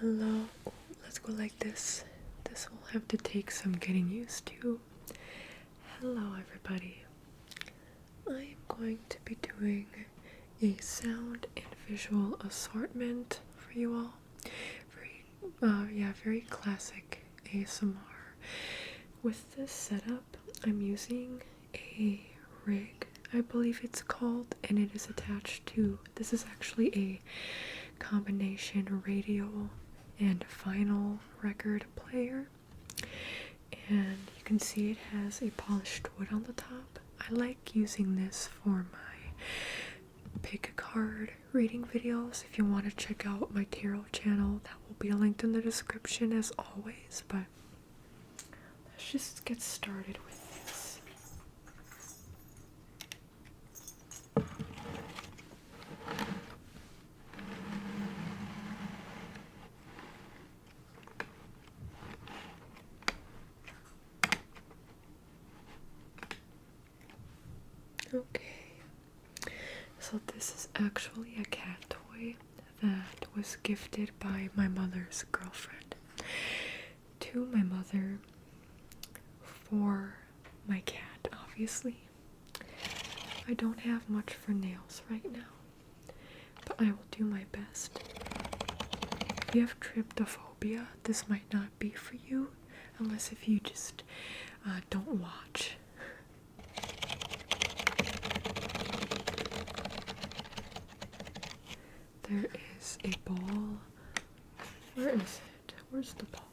Hello. Oh, let's go like this. This will have to take some getting used to. Hello, everybody. I am going to be doing a sound and visual assortment for you all. Very classic ASMR. With this setup, I'm using a rig, I believe it's called, and it is attached to, this is actually a combination radio and vinyl record player, and you can see it has a polished wood on the top. I like using this for my pick a card reading videos. If you want to check out my tarot channel, that will be linked in the description as always, but let's just get started with this. Okay, so this is actually a cat toy that was gifted by my mother's girlfriend to my mother for my cat, obviously. I don't have much for nails right now, but I will do my best. If you have tryptophobia, this might not be for you, unless if you just don't watch. There is a ball. Where is it? Where's the ball?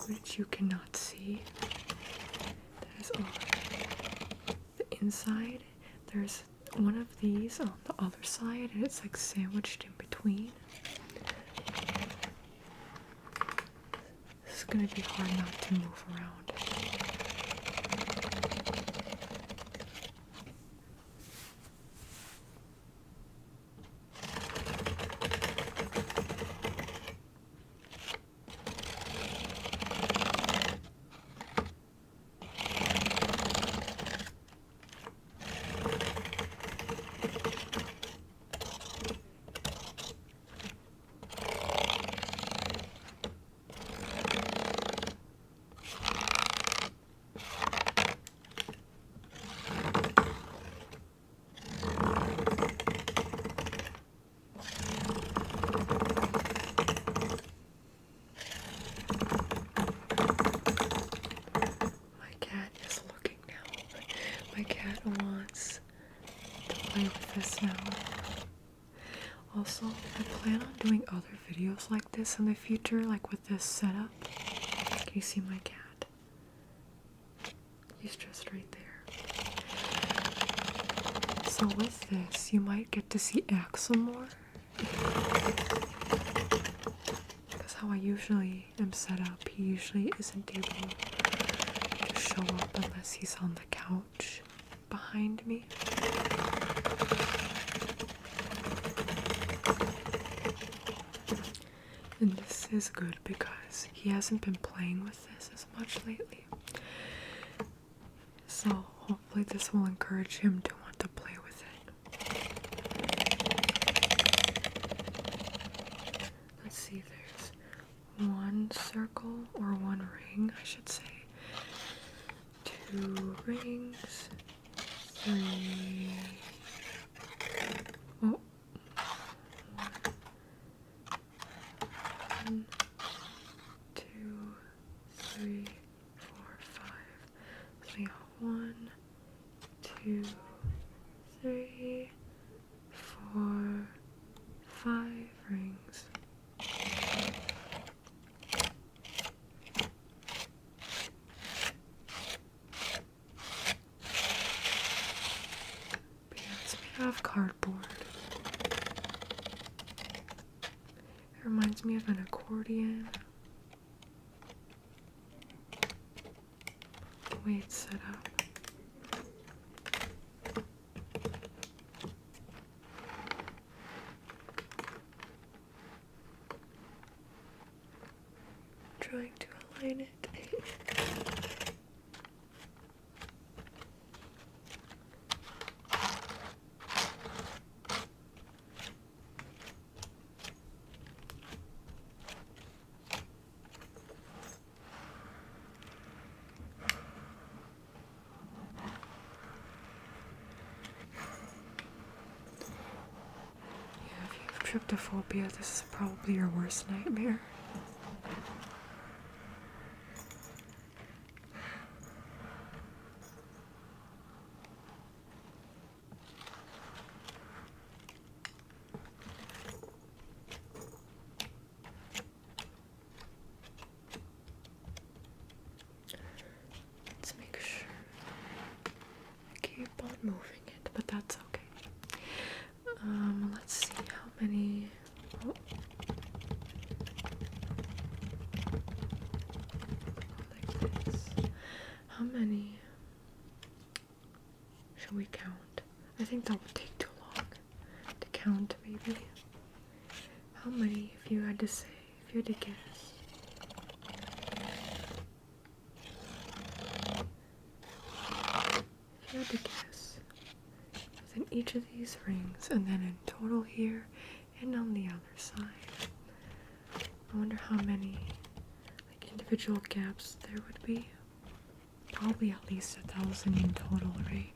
Which you cannot see. That is all. The inside, there's one of these on the other side, and it's like sandwiched in between. This is gonna be hard not to move around. Wants to play with this now. Also, I plan on doing other videos like this in the future, like with this setup. Can you see my cat? He's just right there. So with this, you might get to see Axel more. Because how I usually am set up, he usually isn't able to show up unless he's on the couch behind me. And this is good because he hasn't been playing with this as much lately. So hopefully this will encourage him to want to play with it. Let's see, there's one circle or one ring, I should say. 2 rings. 3. Oh. 1, 2, 3, 4, 5. So we got 1, 2, 3, 4, 5 rings. Of cardboard. It reminds me of an accordion. The way it's set up. Trying to align it. tryptophobia, this is probably your worst nightmare. Let's make sure I keep on moving it, but that's okay. Let's see how many. Oh. Like this. How many shall we count? I think that would take too long to count, maybe. How many, if you had to say, if you had to guess? If you had to guess, within each of these rings, and then in total here, and on the other side, I wonder how many like individual gaps there would be. Probably at least 1,000 in total, right?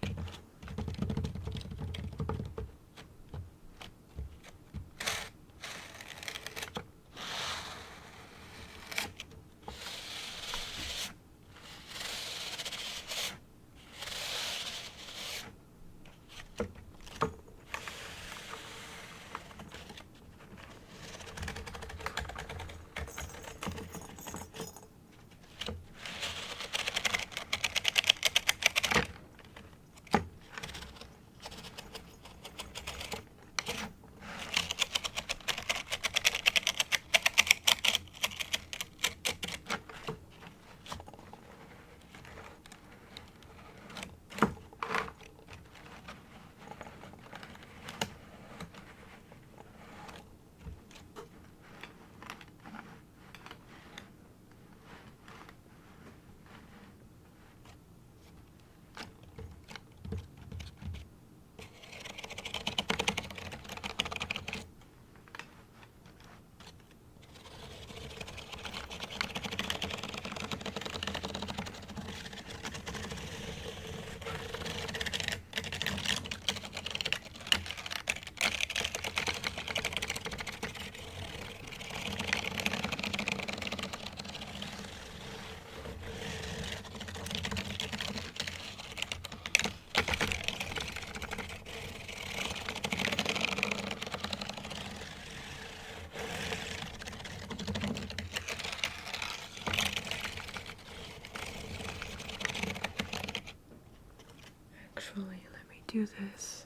Actually, let me do this.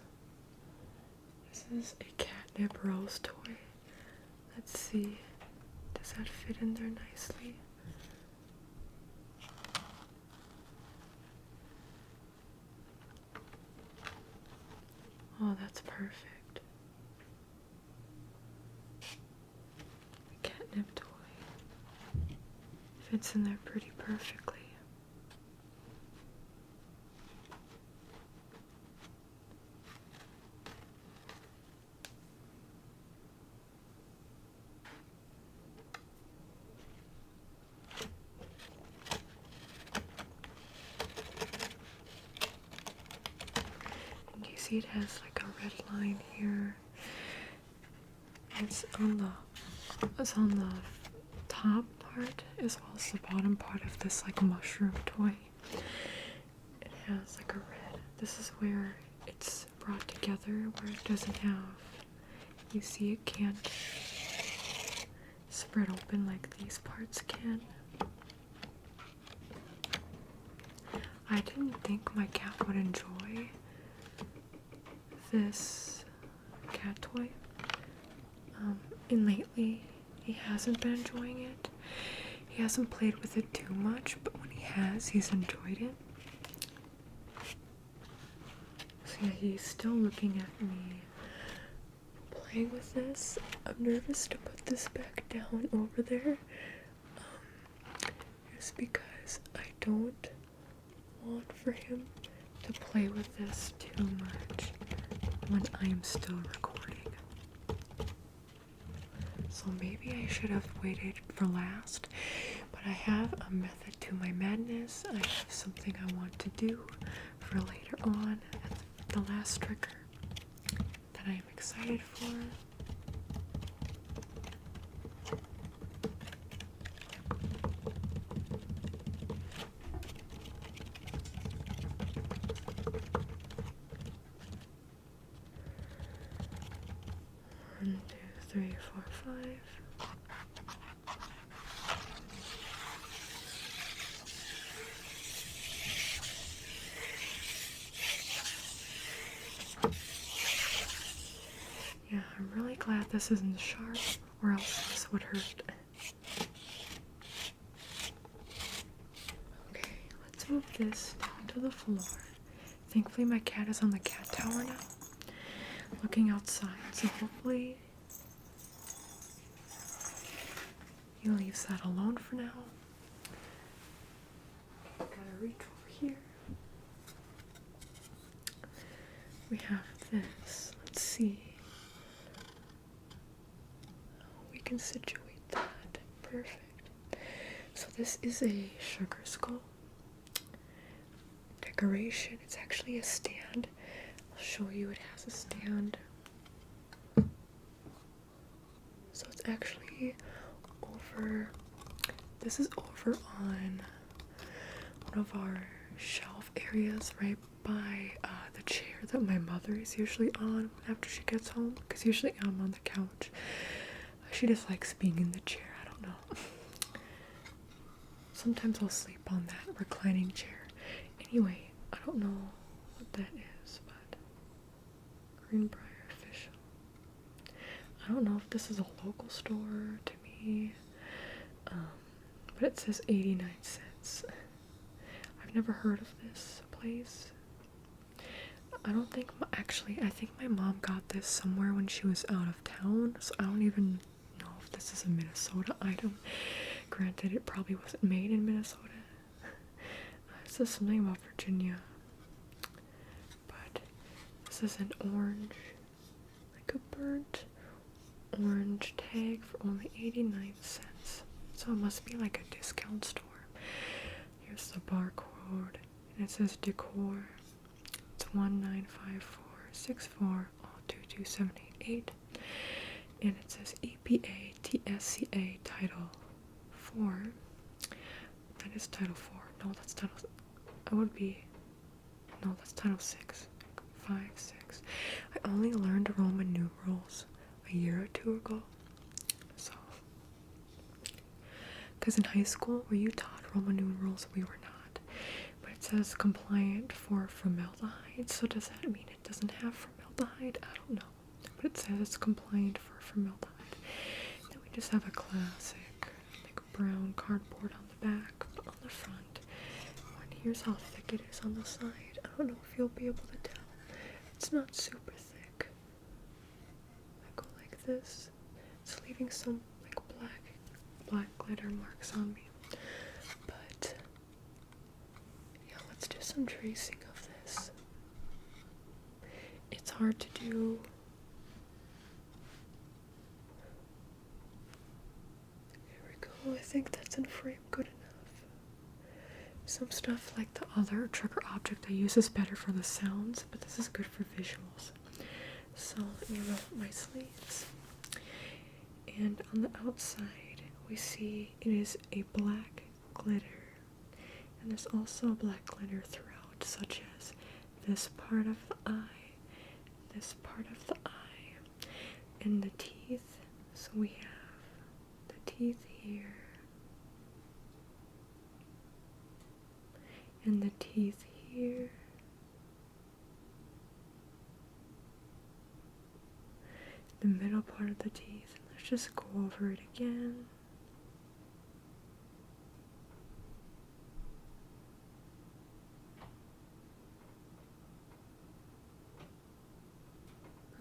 This is a catnip rose toy. Let's see. Does that fit in there nicely? Oh, that's perfect. A catnip toy. Fits in there pretty perfectly. See, it has like a red line here. It's on the top part as well as the bottom part of this like mushroom toy. It has like a red. This is where it's brought together, where it doesn't have. You see, it can't spread open like these parts can. I didn't think my cat would enjoy this cat toy, and lately he hasn't been enjoying it. He hasn't played with it too much, but when he has, he's enjoyed it. So yeah, he's still looking at me playing with this. I'm nervous to put this back down over there, just because I don't want for him to play with this too much when I am still recording. So maybe I should have waited for last, but I have a method to my madness. I have something I want to do for later on at the last trigger that I am excited for. 1, 2, 3, 4, 5. Yeah, I'm really glad this isn't sharp, or else this would hurt. Okay, let's move this down to the floor. Thankfully my cat is on the cat tower now, looking outside, so hopefully he leaves that alone for now. Gotta reach over here. We have this. Let's see. We can situate that. Perfect. So this is a sugar skull decoration. It's actually a stand. I'll show you. It has a stand. So it's actually over. This is over on one of our shelf areas right by the chair that my mother is usually on after she gets home, because usually I'm on the couch. She just likes being in the chair. I don't know. Sometimes I'll sleep on that reclining chair. Anyway, I don't know what that is, but Greenbrier official. I don't know if this is a local store to me, but it says 89 cents. I've never heard of this place. I don't think, actually, I think my mom got this somewhere when she was out of town, so I don't even know if this is a Minnesota item. Granted, it probably wasn't made in Minnesota. It says something about Virginia, but this is an orange, like a burnt orange tag for only 89 cents. So it must be like a discount store. Here's the barcode, and it says decor. It's 1954640227888, and it says EPA TSCA Title 4. That is Title 4. No, that's Title. That would be. No, that's Title 6. 5, 6. I only learned Roman numerals a year or two ago. So, because in high school, were you taught Roman numerals? We were not. But it says compliant for formaldehyde. So does that mean it doesn't have formaldehyde? I don't know. But it says it's compliant for formaldehyde. Then we just have a classic, like brown cardboard on the back, but on the front. And here's how thick it is on the side. I don't know if you'll be able to tell. It's not super thick. I go like this. It's leaving some like black glitter marks on me. But yeah, let's do some tracing of this. It's hard to do. Here we go. I think that's in frame good enough. Some stuff like the other trigger object I use is better for the sounds, but this is good for visuals. So let me roll up my sleeves. And on the outside, we see it is a black glitter. And there's also black glitter throughout, such as this part of the eye, this part of the eye, and the teeth. So we have the teeth here, and the teeth here, the middle part of the teeth. Let's just go over it again.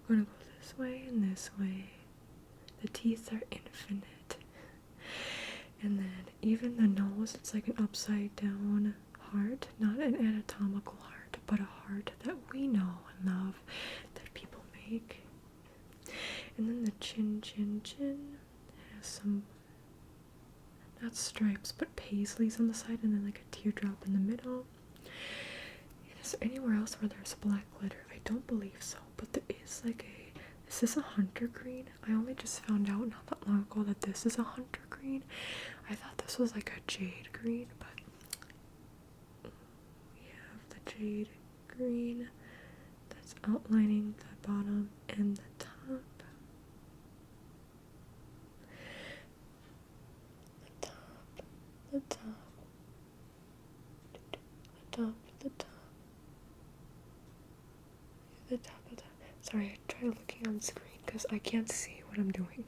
We're gonna go this way and this way. The teeth are infinite. And then even the nose, it's like an upside down heart, not an anatomical heart, but a heart that we know and love, that people make. And then the chin has some, not stripes, but paisleys on the side, and then like a teardrop in the middle. And is there anywhere else where there's black glitter? I don't believe so, but there is like is this a hunter green? I only just found out not that long ago that this is a hunter green. I thought this was like a jade green, but we have the jade green that's outlining the bottom and the top. Sorry, I tried looking on screen because I can't see what I'm doing.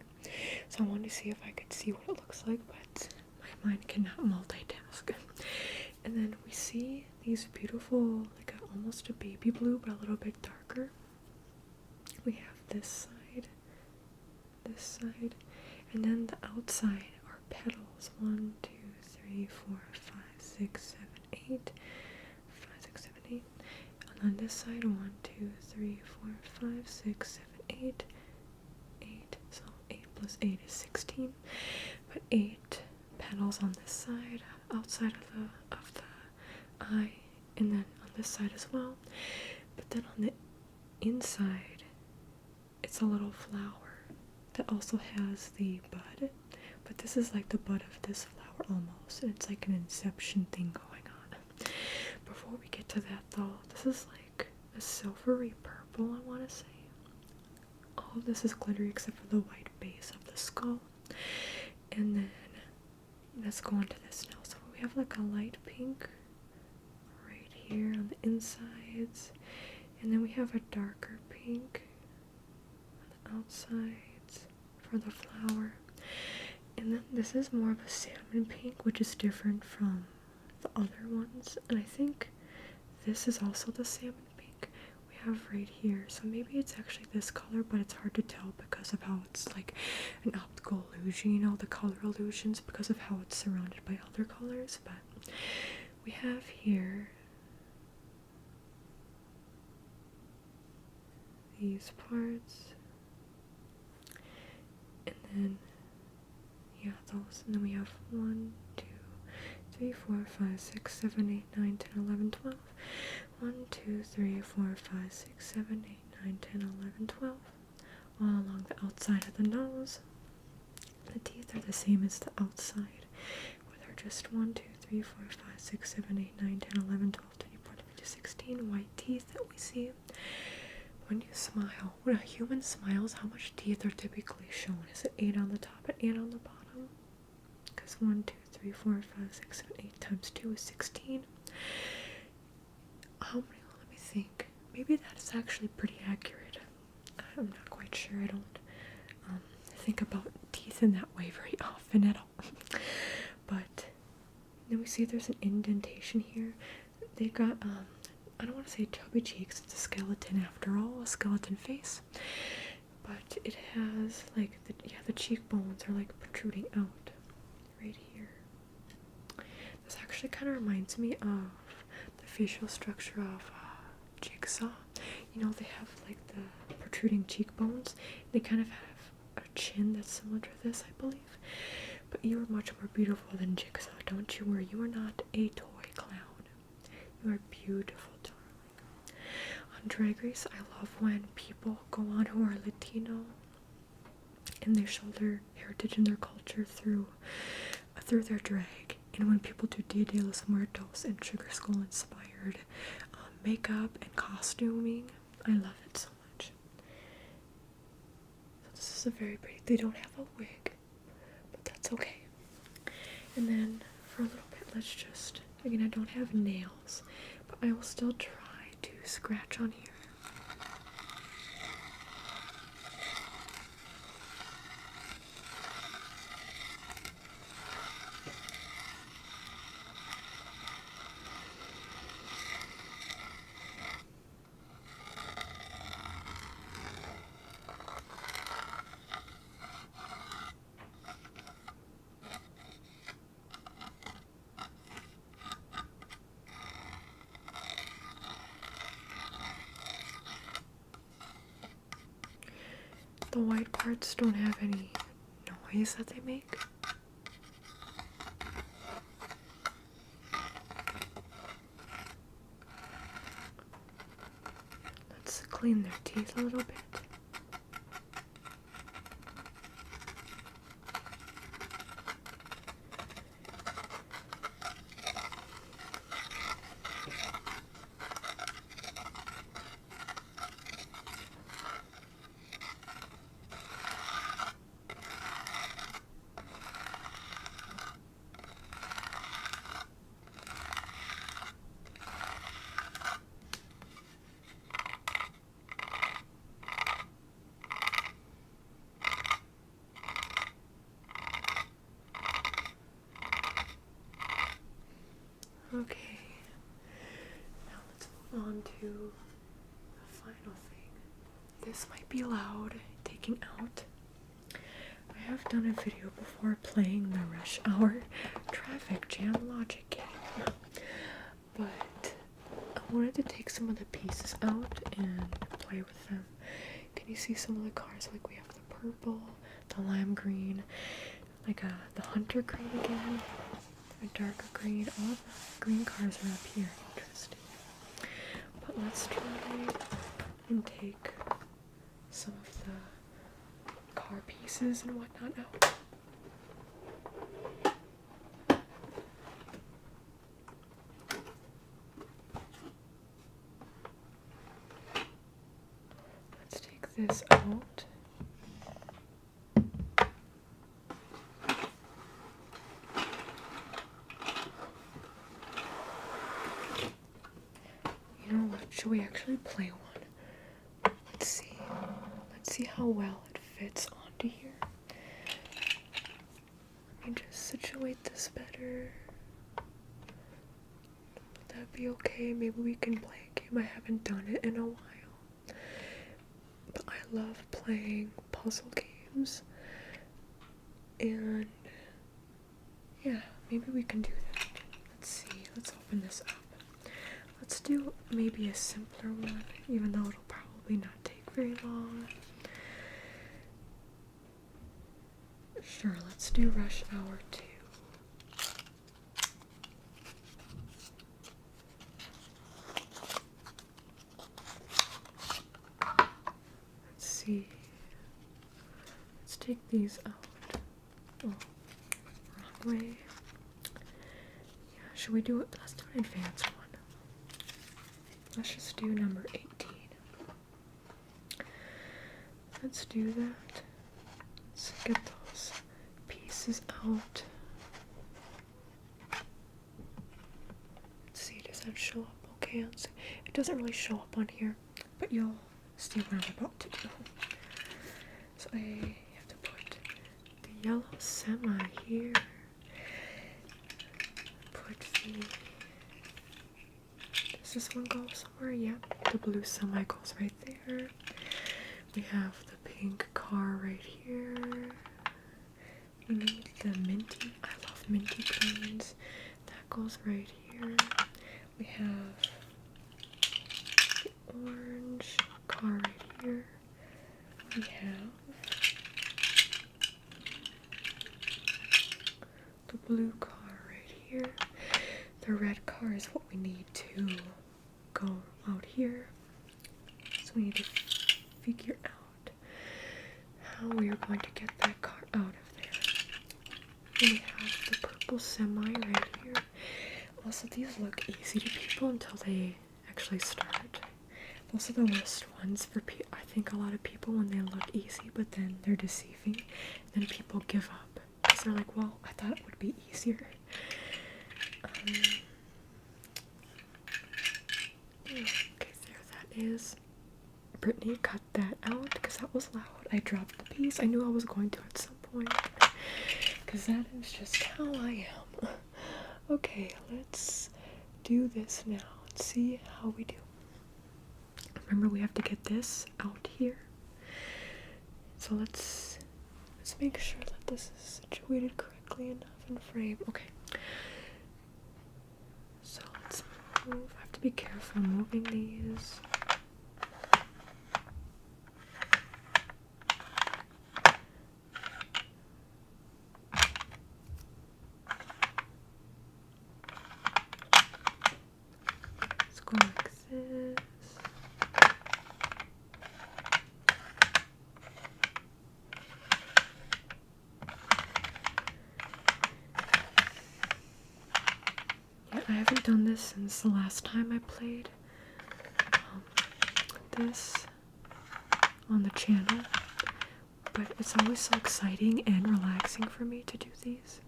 So I wanted to see if I could see what it looks like, but my mind cannot multitask. And then we see these beautiful, like almost a baby blue, but a little bit darker. We have this side, and then the outside are petals. 1, 2, 3, 4, 5, 6, 7, 8. 5, 6, 7, 8. And on this side, 1, 2, 3, 4, 5, 6, 7, 8. 8. So 8 plus 8 is 16. But 8 petals on this side, outside of the eye, and then on this side as well. But then on the inside, it's a little flower that also has the bud, but this is like the bud of this flower almost, and it's like an inception thing going on. Before we get to that though, this is like a silvery purple, I want to say. All of this is glittery except for the white base of the skull. And then let's go on to this now. So we have like a light pink right here on the insides, and then we have a darker pink on the outsides for the flower. And then this is more of a salmon pink, which is different from the other ones. And I think this is also the salmon pink we have right here. So maybe it's actually this color, but it's hard to tell because of how it's like an optical illusion, you know, the color illusions, because of how it's surrounded by other colors. But we have here these parts, and then yeah, those, and then we have 1, 2, 3, 4, 5, 6, 7, 8, 9, 10, 11, 12. 1, 2, 3, 4, 5, 6, 7, 8, 9, 10, 11, 12. All along the outside of the nose. The teeth are the same as the outside, where they're just 1, 2, 3, 4, 5, 6, 7, 8, 9, 10, 11, 12, 13, 14, 15, 16 white teeth that we see. When you smile, when a human smiles, how much teeth are typically shown? Is it 8 on the top and 8 on the bottom? Because 1, 2, 3, 4, 5, 6, 7, 8 times 2 is 16. How many? Let me think. Maybe that's actually pretty accurate. I'm not quite sure. I don't think about teeth in that way very often at all. But then we see there's an indentation here. They got I don't want to say chubby cheeks, it's a skeleton after all, a skeleton face. But it has like the cheekbones are like protruding out right here. This actually kind of reminds me of the facial structure of Jigsaw. You know, they have like the protruding cheekbones. They kind of have a chin that's similar to this, I believe. But you are much more beautiful than Jigsaw, don't you worry. You are not a toy clown. You are beautiful, darling. On Drag Race, I love when people go on who are Latino and they show their heritage and their culture through their drag. And when people do Dia de los Muertos and Sugar Skull inspired makeup and costuming, I love it so much. So this is a very pretty. They don't have a wig, but that's okay. And then for a little bit, let's just, again, I don't have nails, but I will still try to scratch on here. The white parts don't have any noise that they make. Let's clean their teeth a little bit. to the final thing. This might be loud, taking out. I have done a video before playing the rush hour traffic jam logic game, but I wanted to take some of the pieces out and play with them. Can you see some of the cars? Like we have the purple, the lime green, like the hunter green again, a darker green. All the green cars are up here. Interesting. But let's try and take some of the car pieces and whatnot out. Let's take this out. You know what? Should we actually play one? Let's see. Let's see how well it fits onto here. Let me just situate this better. Would that be okay? Maybe we can play a game. I haven't done it in a while. But I love playing puzzle games. And yeah, maybe we can do that. Let's see. Let's open this up. Let's do maybe a simpler one, even though it'll probably not take very long. Sure, let's do Rush Hour 2. Let's see. Let's take these out. Oh, wrong way. Yeah, should we do it? Let's do an advanced one. Let's just do number 18. Let's do that. Let's get those pieces out. Let's see, does that show up okay? It doesn't really show up on here, but you'll see what I'm about to do. So I have to put the yellow semi here. Put the... Does this one go somewhere? Yep, the blue semi goes right there. We have the pink car right here. We need the minty. I love minty greens. That goes right here. We have the orange car right here. We have the blue car right here. The red car is what we need to go out here. So we need to figure out how we are going to get that car out of there. And we have the purple semi right here. Also, these look easy to people until they actually start. Those are the worst ones for I think a lot of people when they look easy, but then they're deceiving. Then people give up because they're like, well, I thought it would be easier. Okay, there that is. Brittany cut that out because that was loud. I dropped the piece. I knew I was going to at some point because that is just how I am. Okay, let's do this now. Let's see how we do. Remember, we have to get this out here. So let's make sure that this is situated correctly enough in frame. Okay. So let's move. I have to be careful moving these. Let's go like this. I haven't done this since the last time I played this on the channel, but it's always so exciting and relaxing for me to do these.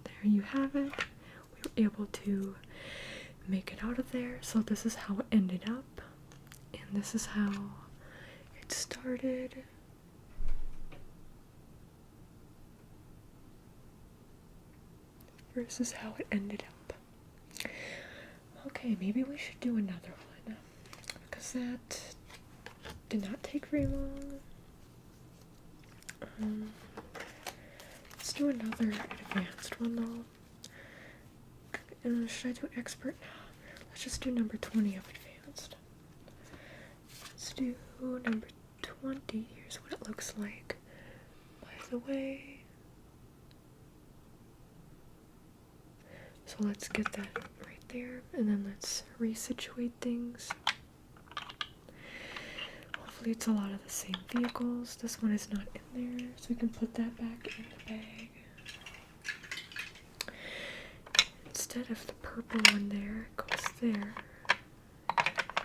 There you have it. We were able to make it out of there, so this is how it ended up. And this is how it started. versus how it ended up. Okay, maybe we should do another one, because that did not take very long. Let's do another advanced one though. Should I do expert now? Let's just do number 20 of advanced. Let's do number 20. Here's what it looks like. By the way, so let's get that right there, and then let's resituate things. Hopefully it's a lot of the same vehicles. This one is not in there, so we can put that back in the bag. Instead of the purple one there, it goes there,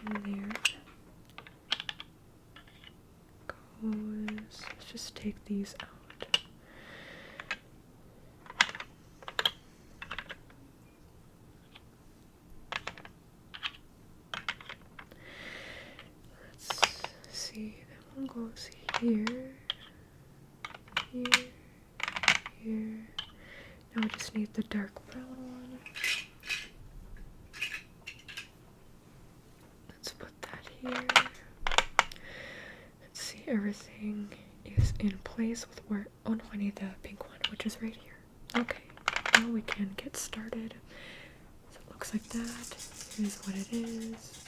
and there goes, let's just take these out. That one goes here, here, here. Now we just need the dark brown one. Let's put that here. Let's see, everything is in place with where, oh no, I need the pink one, which is right here. Okay, now we can get started. So it looks like that. Here's what it is.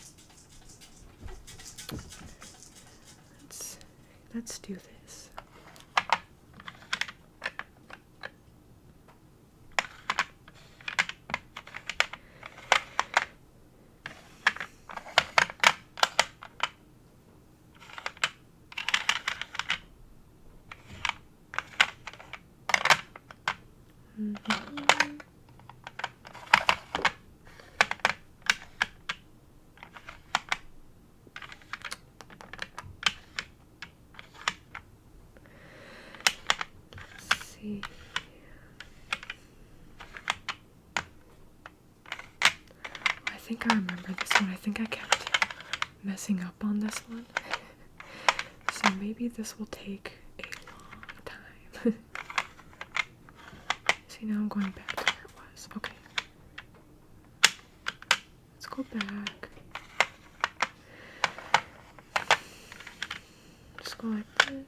Let's do this. I think I remember this one. I think I kept messing up on this one. So maybe this will take a long time. See, now I'm going back to where it was. Okay. Let's go back. Just go like this.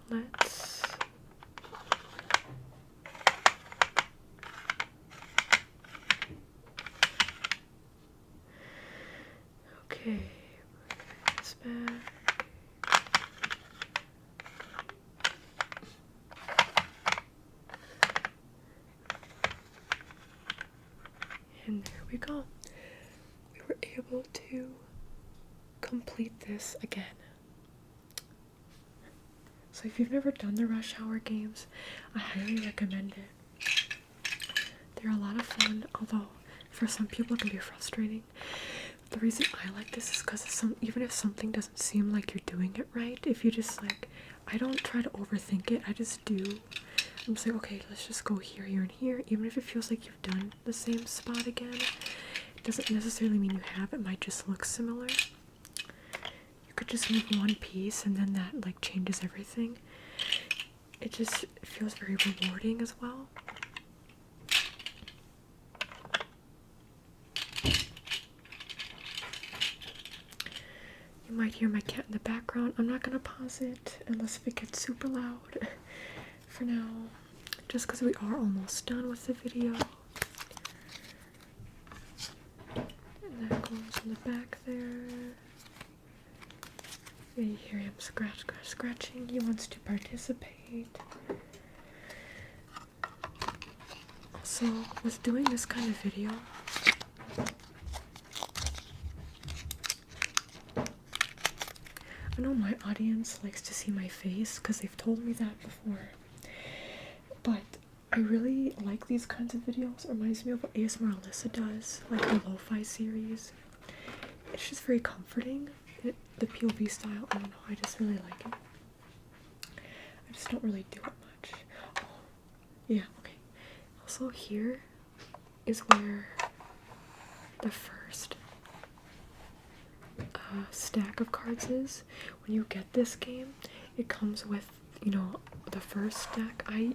Let's okay, this back. And there we go. We were able to complete this again. So if you've never done the Rush Hour games, I highly recommend it. They're a lot of fun, although for some people it can be frustrating. The reason I like this is because even if something doesn't seem like you're doing it right, if you just like, I don't try to overthink it, I just do. I'm just like, okay, let's just go here, here, and here. Even if it feels like you've done the same spot again, it doesn't necessarily mean you have. It might just look similar. Could just move one piece and then that like changes everything. It just feels very rewarding as well. You might hear my cat in the background. I'm not gonna pause it unless if it gets super loud for now, just because we are almost done with the video. And that goes in the back there. You hear him scratching. He wants to participate. Also, with doing this kind of video, I know my audience likes to see my face because they've told me that before. But I really like these kinds of videos. It reminds me of what ASMR Alyssa does, like the lo-fi series. It's just very comforting. The POV style, I don't know, I just really like it. I just don't really do it much. Oh, yeah, okay. Also here is where the first stack of cards is. When you get this game, it comes with, you know, the first deck. I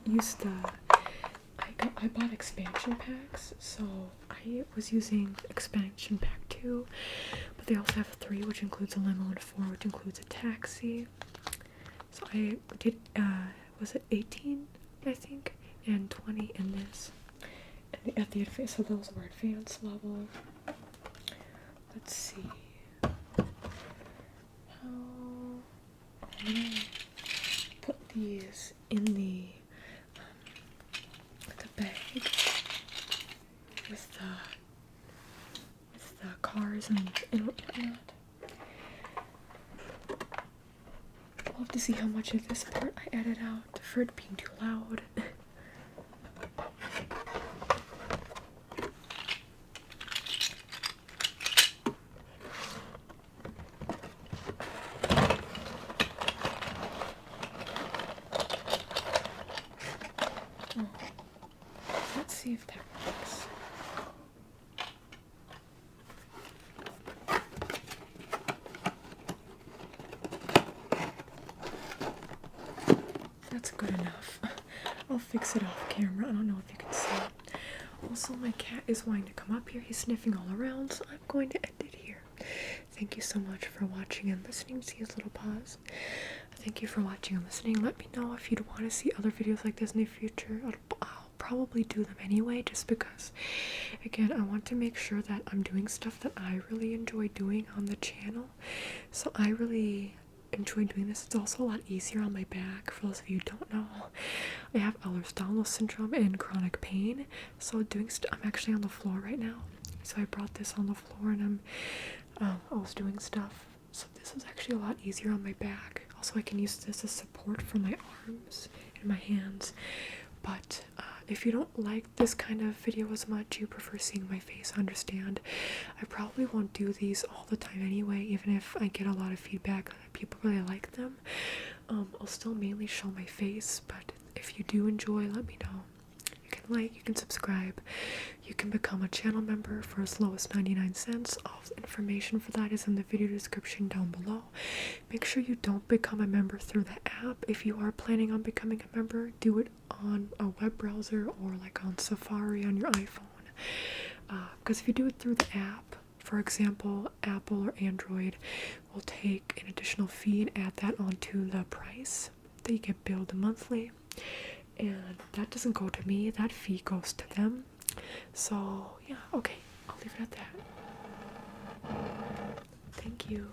bought expansion packs, so I was using expansion pack 2, but they also have 3, which includes a limo, and 4, which includes a taxi. So I did, was it 18, I think, and 20 in this. And at the advanced, so those were advanced level. Let's see. I'm gonna put these in the bag with the cars and whatnot. I'll have to see how much of this part I edit out for it being too loud. Let's see if that works. That's good enough. I'll fix it off camera. I don't know if you can see. Also, my cat is wanting to come up here. He's sniffing all around, so I'm going to end it here. Thank you so much for watching and listening. See his little paws. Thank you for watching and listening. Let me know if you'd want to see other videos like this in the future. I'll probably do them anyway, just because, again, I want to make sure that I'm doing stuff that I really enjoy doing on the channel. So I really enjoy doing this. It's also a lot easier on my back. For those of you who don't know, I have Ehlers-Danlos syndrome and chronic pain, so I'm actually on the floor right now. So I brought this on the floor, and I was doing stuff, so this is actually a lot easier on my back. Also, I can use this as support for my arms and my hands. But if you don't like this kind of video as much, you prefer seeing my face, I understand. I probably won't do these all the time anyway, even if I get a lot of feedback that people really like them. I'll still mainly show my face, but if you do enjoy, let me know. You can like, you can subscribe, you can become a channel member for as low as 99 cents. All the information for that is in the video description down below. Make sure you don't become a member through the app. If you are planning on becoming a member, do it on a web browser or like on Safari on your iPhone. Because if you do it through the app, for example, Apple or Android will take an additional fee and add that onto the price that you get billed monthly. And that doesn't go to me, that fee goes to them. So yeah, okay, I'll leave it at that. Thank you.